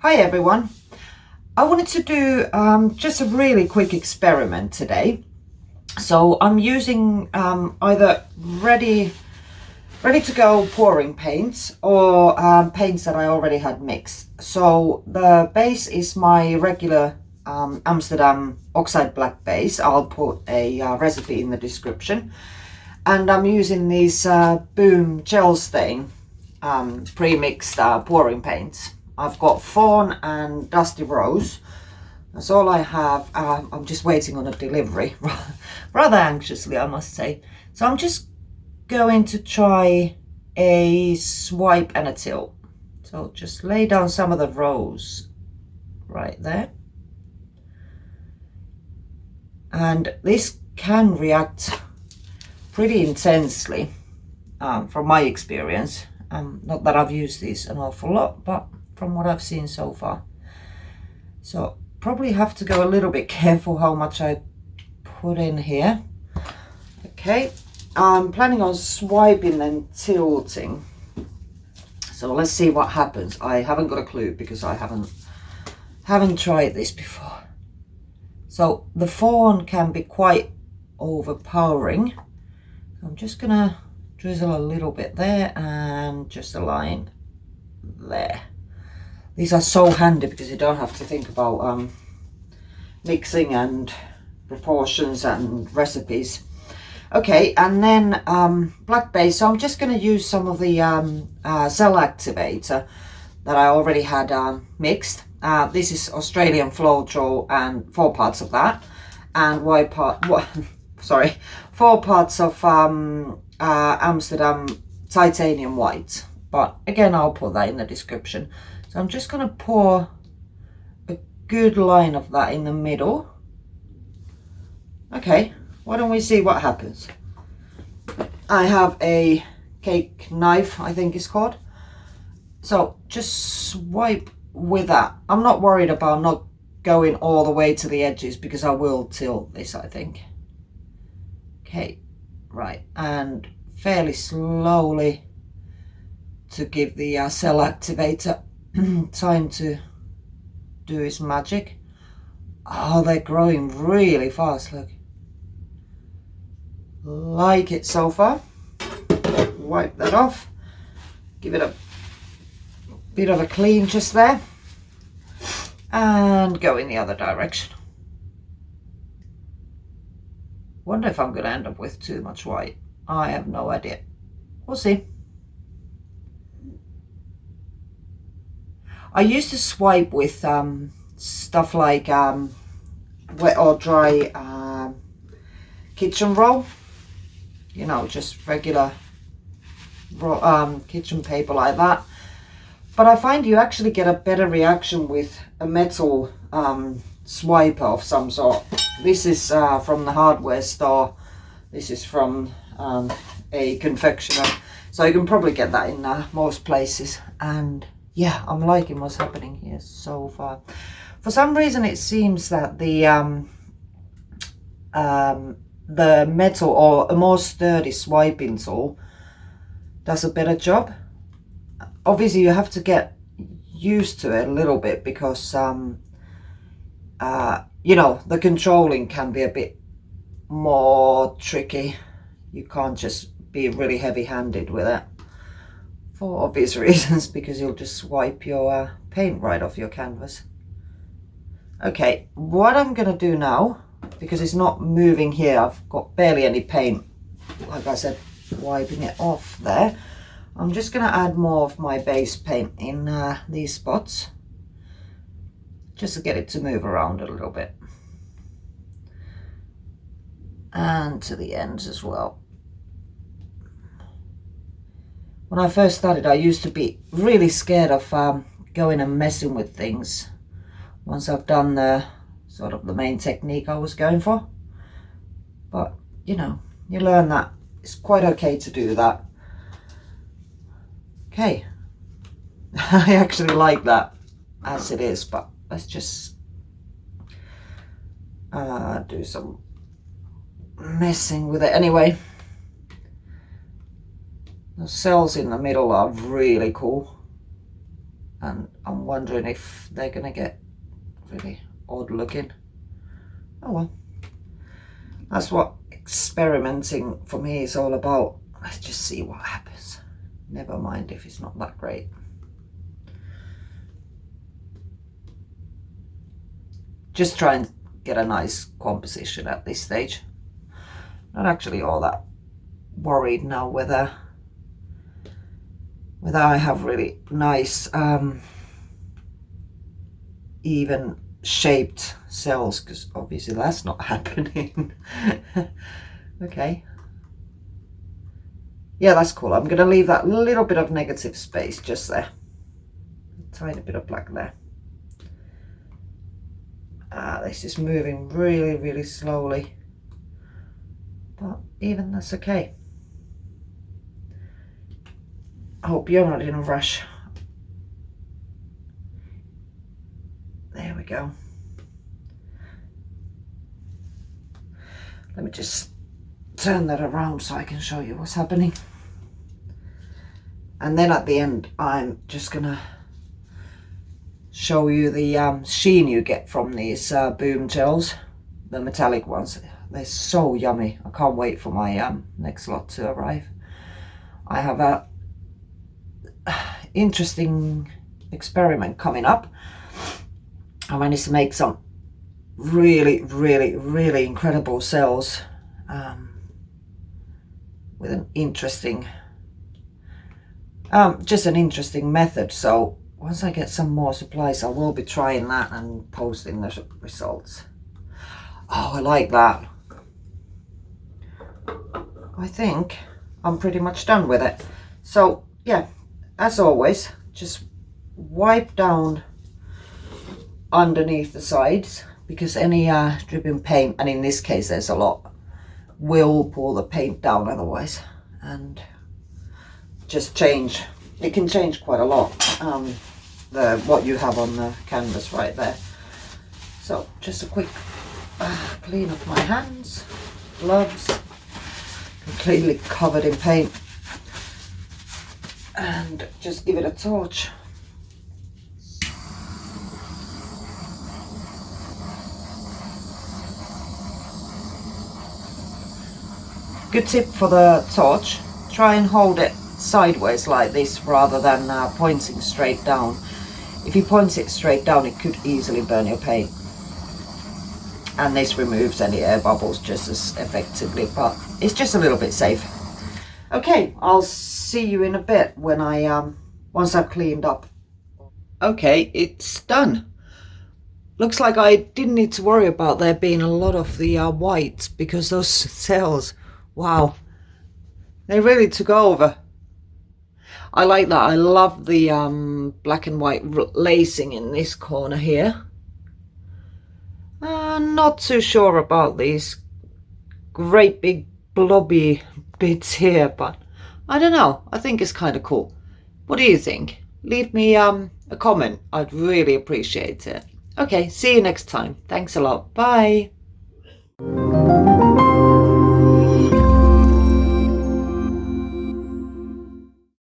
Hi everyone. I wanted to do just a really quick experiment today. So I'm using either ready to go pouring paints or paints that I already had mixed. So the base is my regular Amsterdam Oxide Black base. I'll put a recipe in the description. And I'm using these Boom Gel Stain pre-mixed pouring paints. I've got Fawn and Dusty Rose. That's all I have. I'm just waiting on a delivery, rather anxiously, I must say. So I'm just going to try a swipe and a tilt. So just lay down some of the rose right there. And this can react pretty intensely from my experience. Not that I've used these an awful lot, but from what I've seen so far. So probably have to go a little bit careful how much I put in here. Okay, I'm planning on swiping and tilting. So let's see what happens. I haven't got a clue because I haven't tried this before. So the Fawn can be quite overpowering. I'm just gonna drizzle a little bit there and just a line there. These are so handy because you don't have to think about mixing and proportions and recipes. Okay, and then black base. So I'm just going to use some of the cell activator that I already had mixed. This is Australian Floetrol and 4 parts of that, and 4 parts of Amsterdam Titanium White. But again, I'll put that in the description. So I'm just going to pour a good line of that in the middle. Okay, why don't we see what happens? I have a cake knife, I think it's called. So just swipe with that. I'm not worried about not going all the way to the edges because I will tilt this, I think. Okay, right, and fairly slowly to give the cell activator time to do its magic. Oh, they're growing really fast, look. Like it so far. Wipe that off. Give it a bit of a clean just there. And go in the other direction. Wonder if I'm going to end up with too much white. I have no idea. We'll see. I used to swipe with stuff like wet or dry kitchen roll. You know, just regular kitchen paper like that. But I find you actually get a better reaction with a metal swiper of some sort. This is from the hardware store. This is from a confectioner. So you can probably get that in most places. And yeah, I'm liking what's happening here so far. For some reason, it seems that the metal or a more sturdy swiping tool does a better job. Obviously, you have to get used to it a little bit because you know, the controlling can be a bit more tricky. You can't just be really heavy-handed with it for obvious reasons, because you'll just swipe your paint right off your canvas. Okay, what I'm gonna do now, because it's not moving here, I've got barely any paint, like I said, wiping it off there. I'm just gonna add more of my base paint in these spots, just to get it to move around a little bit. And to the ends as well. When I first started, I used to be really scared of going and messing with things once I've done the sort of the main technique I was going for. But, you know, you learn that it's quite okay to do that. Okay. I actually like that as it is, but let's just do some messing with it anyway. The cells in the middle are really cool. and I'm wondering if they're gonna get really odd looking. Oh well, that's what experimenting for me is all about. Let's just see what happens. Never mind if it's not that great. Just try and get a nice composition at this stage. Not actually all that worried now whether I have really nice even shaped cells, because obviously that's not happening. Okay, yeah, that's cool. I'm gonna leave that little bit of negative space just there, a tiny bit of black there. This is moving really slowly, but even that's okay. I hope you're not in a rush. There we go. Let me just turn that around so I can show you what's happening. And then at the end, I'm just gonna show you the sheen you get from these boom gels, the metallic ones. They're so yummy. I can't wait for my next lot to arrive. I have a interesting experiment coming up. I managed to make some really incredible cells with an interesting just an interesting method. So once I get some more supplies, I will be trying that and posting the results. Oh, I like that. I think I'm pretty much done with it. So yeah, as always, just wipe down underneath the sides, because any dripping paint, and in this case there's a lot, will pull the paint down otherwise, and just change, it can change quite a lot what you have on the canvas right there. So just a quick clean of my hands, gloves, completely covered in paint, and just give it a torch. Good tip for the torch, try and hold it sideways like this rather than pointing straight down. If you point it straight down, it could easily burn your paint. And this removes any air bubbles just as effectively, but it's just a little bit safe. Okay, I'll see you in a bit when I once I've cleaned up. Okay, it's done. Looks like I didn't need to worry about there being a lot of the white, because those cells, wow, they really took over. I like that. I love the black and white lacing in this corner here. Not too sure about these great big blobby bits here, but I don't know. I think it's kind of cool. What do you think? Leave me a comment. I'd really appreciate it. Okay, see you next time. Thanks a lot. Bye.